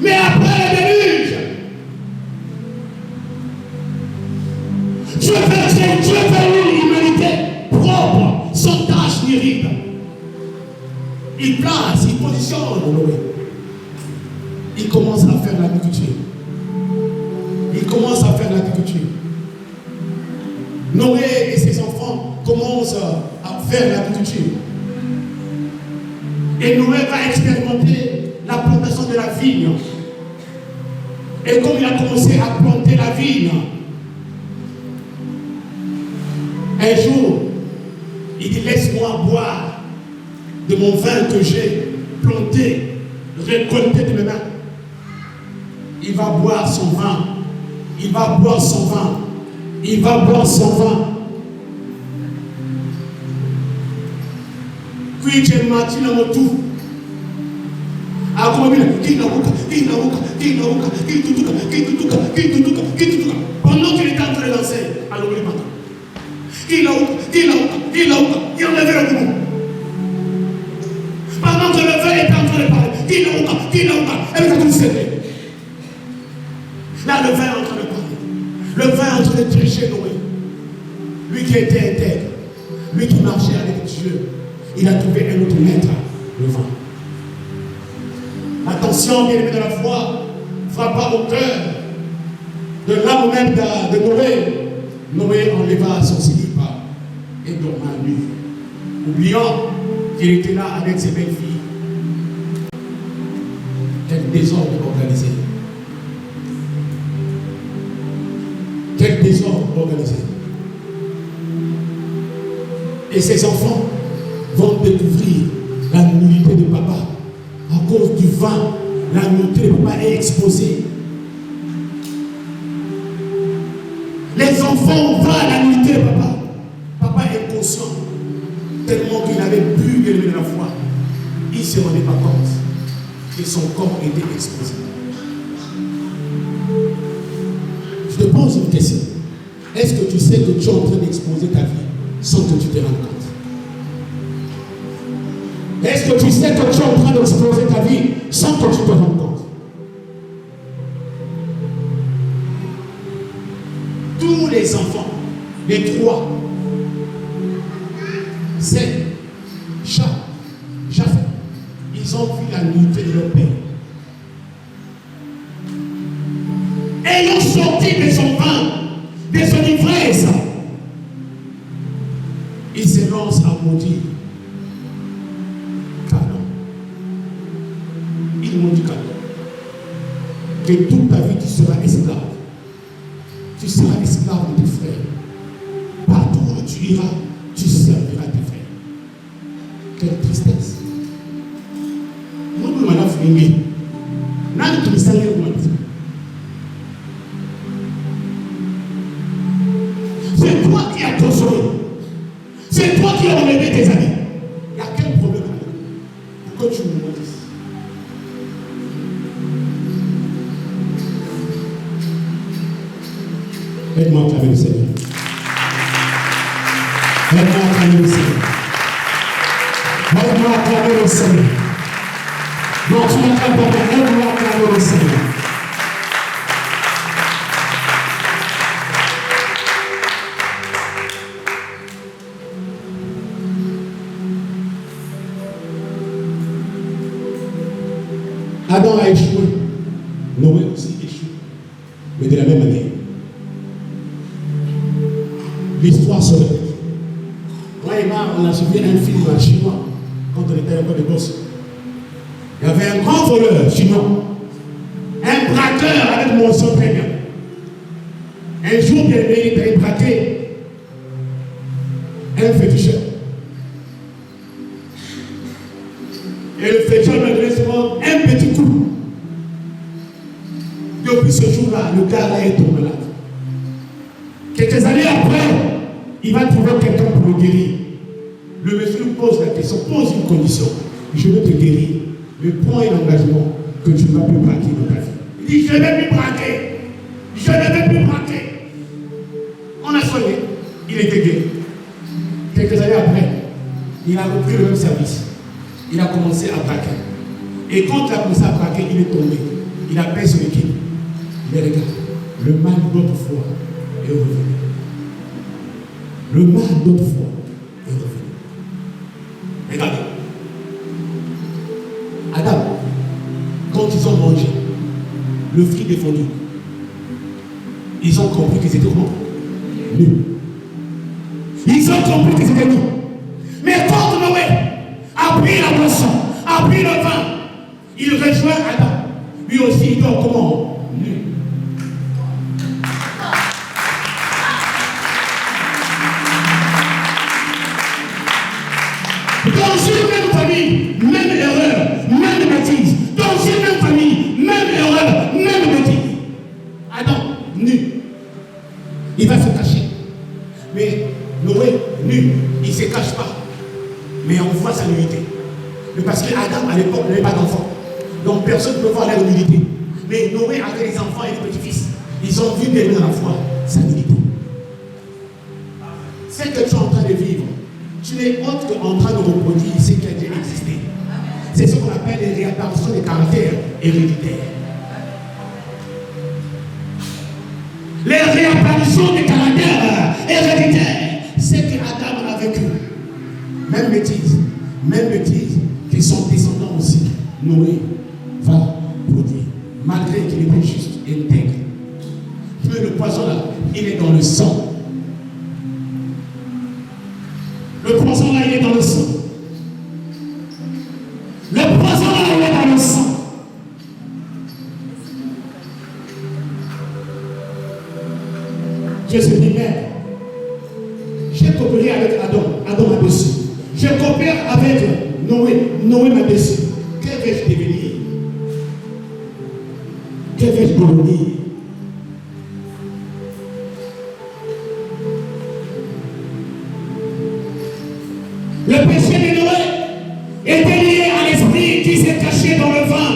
Mais après le déluge, Dieu fait une humanité propre, sans tache ni ride. Il place, il positionne Noé. Il commence à faire l'agriculture. Noé et ses enfants commencent à faire l'agriculture. Et Noé va expérimenter la plantation de la vigne. Et comme il a commencé à planter la vigne, un jour, il dit, laisse-moi boire de mon vin que j'ai planté, récolté de mes mains. Il va boire son vin. Il va boire son vin. Il va boire son vin. Puis j'ai mati dans mon tout. Pendant qu'il était en train de danser, à l'oubli matin. Il enlevait le boubou. Pendant que le vin était en train de parler, et puis tout s'était. Là, le vin est en train de parler. Le vin est en train de diriger Noé. Lui qui était intègre, lui qui marchait avec Dieu, il a trouvé un autre maître, le vin. Attention, bien-aimés de la foi, frappa au cœur de l'âme même de Noé. Noé enleva son slip et dorma nu, oubliant qu'il était là avec ses belles filles. Quel désordre organisé. Quel désordre organisé. Et ses enfants vont découvrir la nullité de papa. À cause du vin, la nullité de papa est exposée. Les enfants voient la nullité de papa. Papa est conscient, tellement qu'il avait bu et de la foi. Il ne se rendait pas compte que son corps était exposé. Je te pose une question. Est-ce que tu sais que tu es en train d'exposer ta vie sans que tu te rendes compte? Est-ce que tu sais que tu es en train d'exposer ta vie sans que tu te rendes compte? Tous les enfants, les trois, c'est Japheth, ils ont vu la nullité de leur père. Ayant sorti de son vin, de son ivresse, il se lance à maudire. Il maudit Canaan. Que toute ta vie tu seras esclave. tu seras esclave de tes frères. Partout où tu iras, tu serviras tes frères. Quelle tristesse. Moi, je m'en ai fait. C'est toi qui as consolé. C'est toi qui as enlevé tes amis. Il y a quel problème avec toi? Pourquoi tu me montres? Aide-moi à acclamer le Seigneur. Aide-moi à acclamer le Seigneur. Aide-moi à acclamer le Seigneur. Non, tu n'acclames pas, aide-moi à acclamer le Seigneur. Adam a échoué. Noé aussi échoué. Mais de la même manière. L'histoire se répète. Moi et Marc, on a suivi un film chinois quand on était encore des gosses. Il y avait un grand voleur chinois, un braqueur avec mon son très bien. Un jour, il était braqué un féticheur. Et le féticheur m'a donné seulement un petit coup. Depuis ce jour-là, le gars là est tombé malade. Quelques années après, il va trouver quelqu'un pour le guérir. Le monsieur lui pose la question, pose une condition. Je veux te guérir. Mais prends un engagement que tu ne vas plus braquer dans ta vie. Il dit, je ne vais plus braquer. Je ne vais plus braquer. On a soigné. Il était guéri. Quelques années après, il a repris le même service. Il a commencé à braquer. Et quand il a commencé à braquer, il est tombé. Il a payé son équipe. Mais regarde, le mal d'autrefois est revenu. Le mal d'autrefois est revenu. Regardez. Adam, quand ils ont mangé le fruit défendu, ils ont compris qu'ils étaient comment? Nus. Ils ont compris qu'ils étaient nus. Mais quand Noé a pris la boisson, a pris le vin, il rejoint Adam. Lui aussi, il dort comment? Nu. Dans une même famille, même erreur, même bêtise. Dans une même famille, même erreur, même bêtise. Adam, nu. Il va se cacher. Mais Noé, nu, il ne se cache pas. Mais on voit sa nudité. Mais parce qu'Adam, à l'époque, n'avait pas d'enfant. Donc personne ne peut voir leur nudité. Mais Noé avait des enfants et des petits-fils. Ils ont vu bien dans la foi sa nudité. Ce que tu es en train de vivre, tu n'es autre qu'en train de reproduire ce qui a déjà existé. C'est ce qu'on appelle les réapparitions des caractères héréditaires. Les réapparitions des caractères héréditaires, c'est que Adam a vécu. Même bêtise, qui sont descendants aussi. Noé va produire, malgré qu'il était juste et intègre. Mais le poison là, il est dans le sang. Le poison là, il est dans le sang. Le poison là, il est dans le sang. Jésus dit, Mère, j'ai coopéré avec Adam m'a déçu. Je coopère avec Noé m'a déçu. Que vais-je devenir? Que vais-je devenir? Le péché de Noé était lié à l'esprit qui s'est caché dans le vin.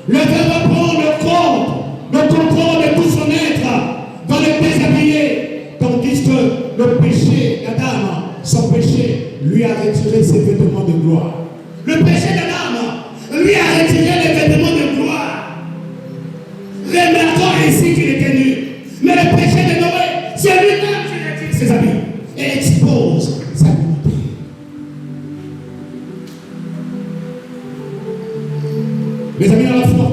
Le vin va prendre le contrôle de tout son être, dans le déshabillé, tandis que le péché d'Adam, son péché, lui a retiré ses vêtements de gloire. Le péché d'Adam lui a retiré les vêtements de gloire, remarquant ainsi qu'il était nu. Mais le péché de Noé, c'est lui-même qui retire ses habits et expose sa nudité. Mes amis dans la foi,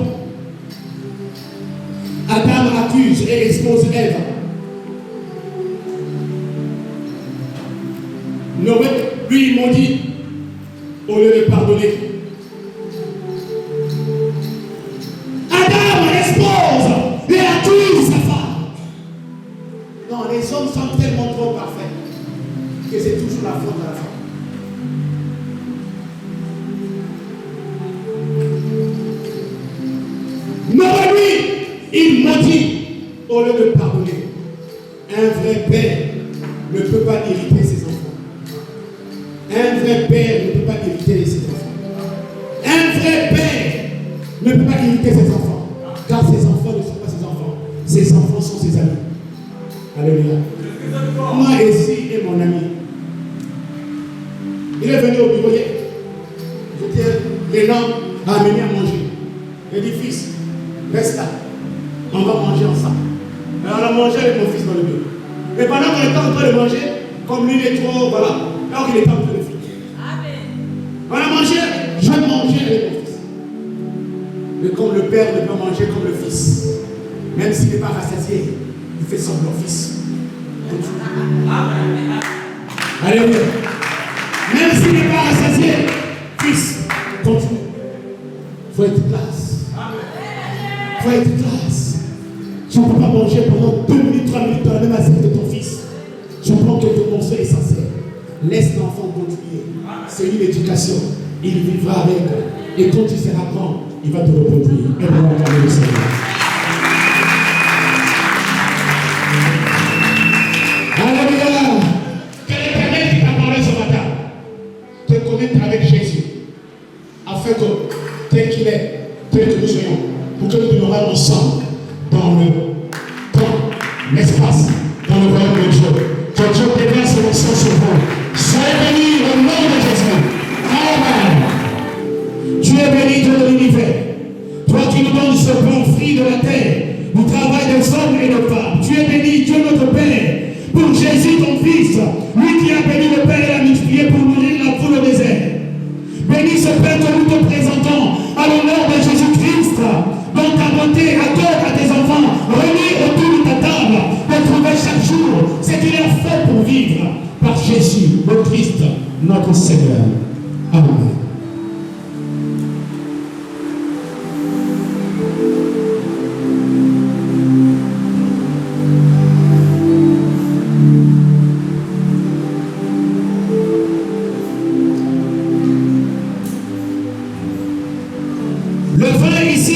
Adam accuse et expose Ève. Noé, lui, il maudit au lieu de pardonner. Adam expose et accuse sa femme. toujours la faute à la femme. Mais lui, il m'a dit, au lieu de pardonner, un vrai père ne peut pas irriter ses enfants. Un vrai père ne peut pas irriter ses enfants. Un vrai père ne peut pas irriter ses enfants. Car ses enfants ne sont pas ses enfants. Ses enfants sont ses amis. Alléluia. Moi ici est mon ami. Il est venu au bureau hier. Je dis, l'élan a amené à manger. Il dit, fils, reste là. On va manger ensemble. Et on a mangé avec mon fils dans le bureau. Et pendant qu'on était en train de manger, comme lui est trop, voilà, alors qu'il était en train de finir. On a mangé, je mangeais avec mon fils. Mais comme le père ne peut manger comme le fils, même s'il n'est pas rassasié, il fait semblant fils. Alléluia. Même s'il n'est pas rassasié, fils, continue. Il faut être classe. Il faut être classe. Tu ne peux pas manger pendant 2 minutes, 3 minutes dans la même assiette de ton fils. Tu prends quelques morceaux essentiels. Laisse l'enfant continuer. C'est une éducation. Il vivra avec. Et quand tu seras grand, il va te reproduire. Et on va regarder le Seigneur. Alléluia. Que l'Éternel qui t'a parlé ce matin te connecte avec Jésus. Afin que, tel qu'il est, tel que nous soyons, pour que nous demeurions ensemble dans le temps, l'espace, dans le royaume de Dieu. Que Dieu déverse son sang sur vous. Soyez bénis au nom de Jésus. Amen. Tu es béni, Dieu de l'univers. Toi qui nous donnes ce bon fruit de la terre, du travail des hommes et des femmes. Tu es béni, Dieu notre Père, pour Jésus ton Fils, lui qui a béni le Père et l'a multiplié pour nourrir la foule au désert. Bénis ce Père que nous te présentons à l'honneur de Jésus-Christ, dont ta bonté accorde à tes enfants, réunis autour de ta table, de trouver chaque jour ce qu'il a fait pour vivre par Jésus, le Christ, notre Seigneur. Amen.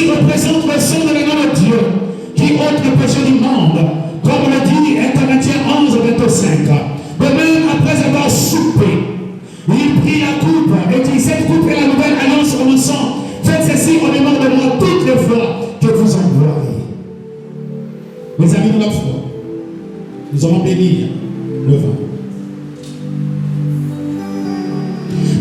Représente le sang de l'agneau de Dieu qui ôte le péché du monde, comme le dit 1 Corinthiens 11, 25. De même, après avoir soupé, il prit la coupe et dit, cette coupe est la nouvelle alliance en mon sang. Faites ceci en mémoire de moi toutes les fois que vous en boirez. Mes amis de la foi, nous allons bénir le vin.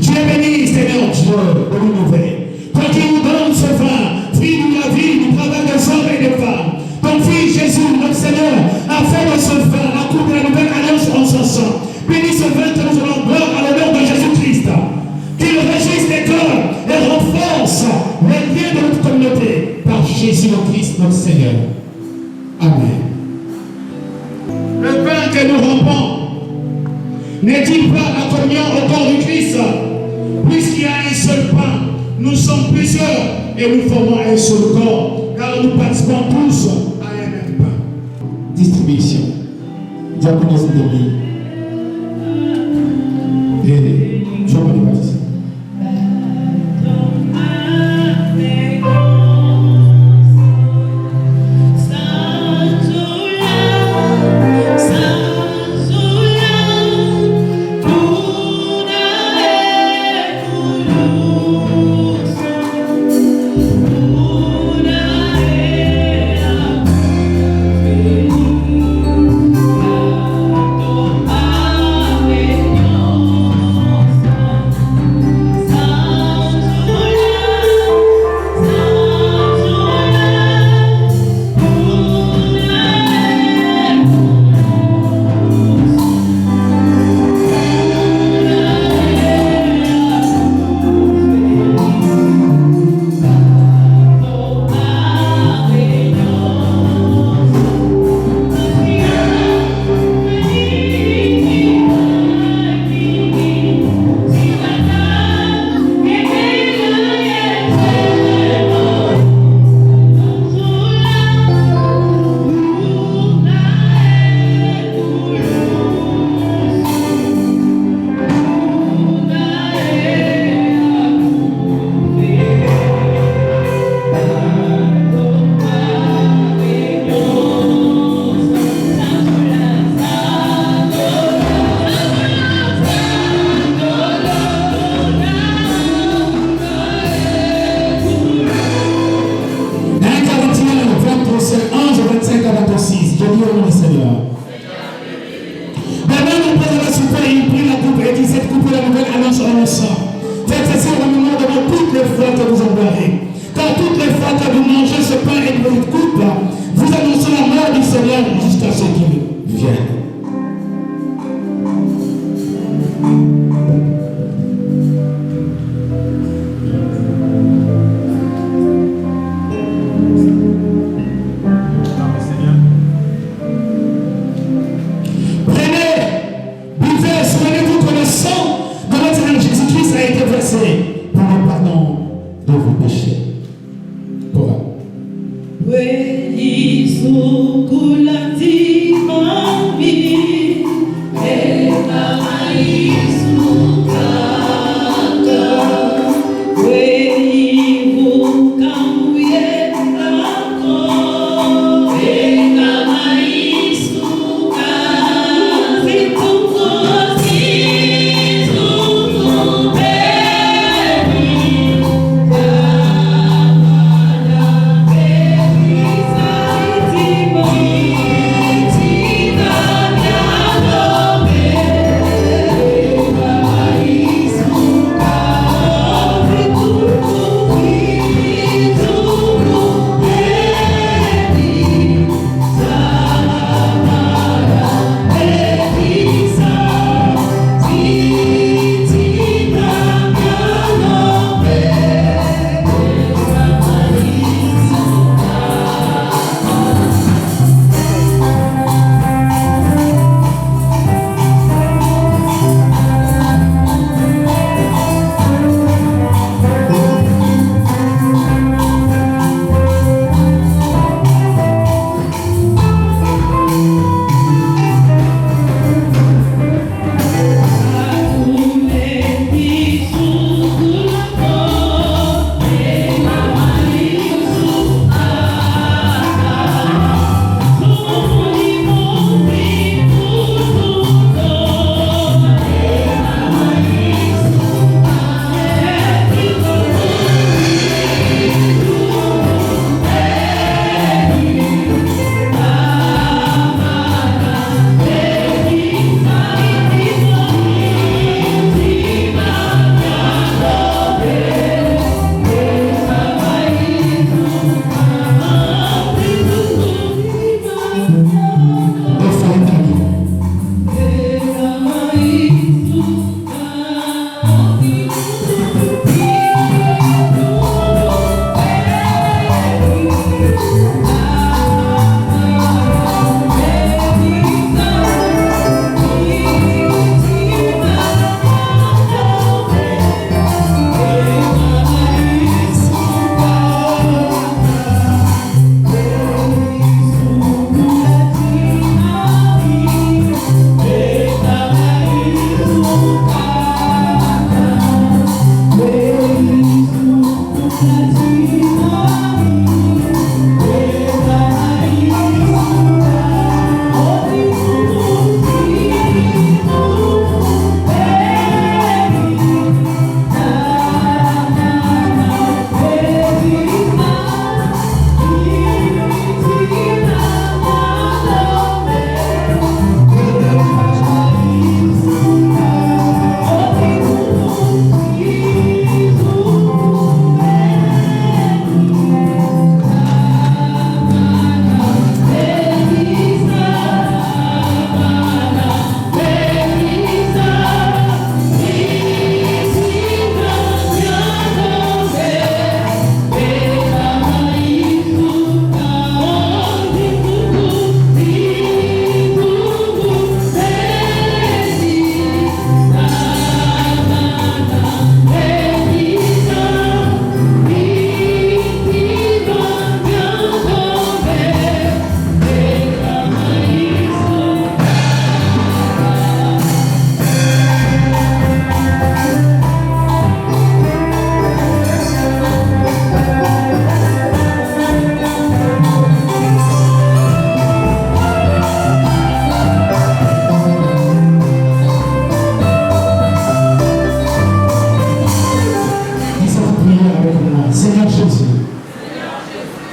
Tu es béni, Seigneur Dieu de l'univers. Toi qui nous donnes ce vin, fruit de la vie, du travail des hommes et des femmes. Ton Fils Jésus, notre Seigneur, a fait de ce vin la coupe de la nouvelle alliance en son sang. Bénis ce vin que nous allons boire à l'honneur de Jésus-Christ. Qu'il régisse les cœurs et renforce les liens de notre communauté par Jésus le Christ, notre Seigneur. Amen. Le pain que nous rompons n'est-il pas la communion au corps du Christ? Puisqu'il y a un seul pain, nous sommes plusieurs et nous formons un seul corps, car nous participons tous à un même pain. Distribution. Diaconis de et Jean les Baptiste. Oh de vos péchés. Voilà.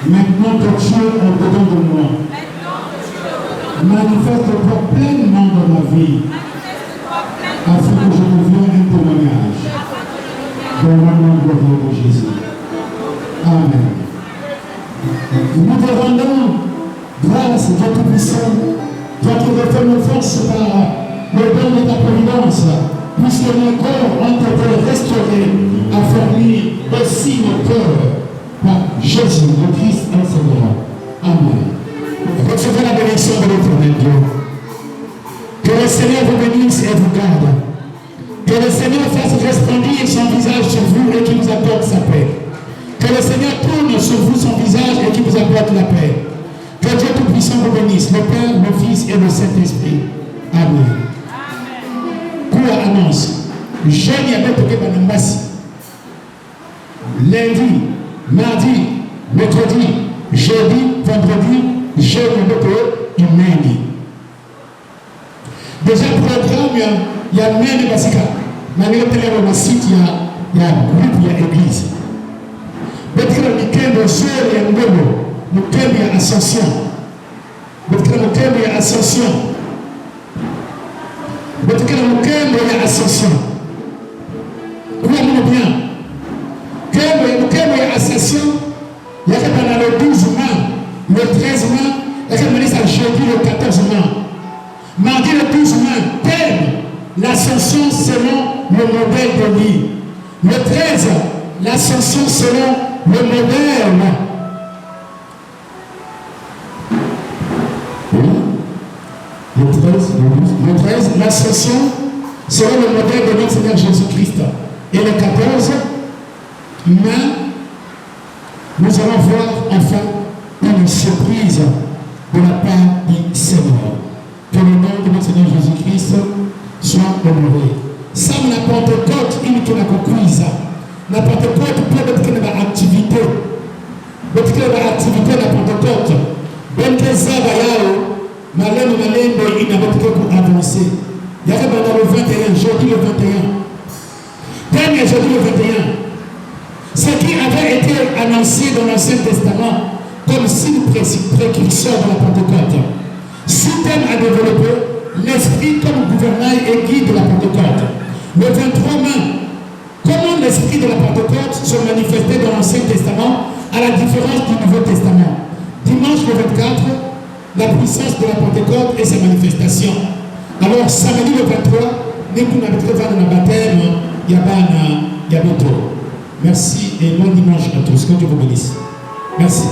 Maintenant que tu es au-dedans de moi, manifeste-toi pleinement dans ma vie, afin que je devienne un témoignage. Dans le nom de Jésus. Amen. Nous te rendons grâce, Dieu Tout-Puissant, toi qui refais nos forces par le don de ta providence, puisque nos corps ont été restaurés, affermis aussi nos cœurs par Jésus, le Christ et Seigneur. Amen. Recevez la bénédiction de l'Éternel Dieu. Que le Seigneur vous bénisse et vous garde. Que le Seigneur fasse resplendir son visage sur vous et qu'il vous apporte sa paix. apporte la paix. Que Dieu Tout-Puissant vous bénisse, le Père, le Fils et le Saint-Esprit. Amen. Quoi annonce? Jeune Yabetoke Banambasi. Lundi, mardi, mercredi, jeudi, vendredi, jeune Yabetoke Imeni. Déjà, programme, il y a même Basika. Malgré que le site, il y a groupe, il y a église. Peut-être que le soir, il y a un boulot. Le thème, il y a ascension. Peut-être que le thème, il y a ascension. Peut-être que le thème, il y a ascension. Comment bien? Le thème, il y a ascension. Il y a que pendant le 12 mois, le 13 mois, il y a que pendant le jeudi, le 14 mois. Mardi, le 12 mois, thème, l'ascension selon le modèle de l'île. Le 13, l'ascension selon le modèle. Le 13, l'ascension selon le modèle de notre Seigneur Jésus-Christ. Et le 14, mais nous allons voir enfin une surprise de la part du Seigneur. Que le nom de notre Seigneur Jésus-Christ soit honoré. Ça, la Pentecôte, il est la conclusion. La Pentecôte peut être une activité. Peut-être une activité de la Pentecôte. Bien que ça va y aller, malheur, il n'a pas pour avancer. Il y a le 21, jeudi le 21. Dernier jeudi le 21. Ce qui avait été annoncé dans l'Ancien Testament comme signe précurseur de la Pentecôte. Système à développer l'esprit comme gouvernail et guide de la Pentecôte. Le 23 mai, comment l'esprit de la Pentecôte se manifestait dans l'Ancien Testament à la différence du Nouveau Testament. Dimanche le 24, la puissance de la Pentecôte et ses manifestations. Alors, samedi le 23, nous n'avons pas dans le baptême, il y a bientôt. Merci et bon dimanche à tous. Que Dieu vous bénisse. Merci.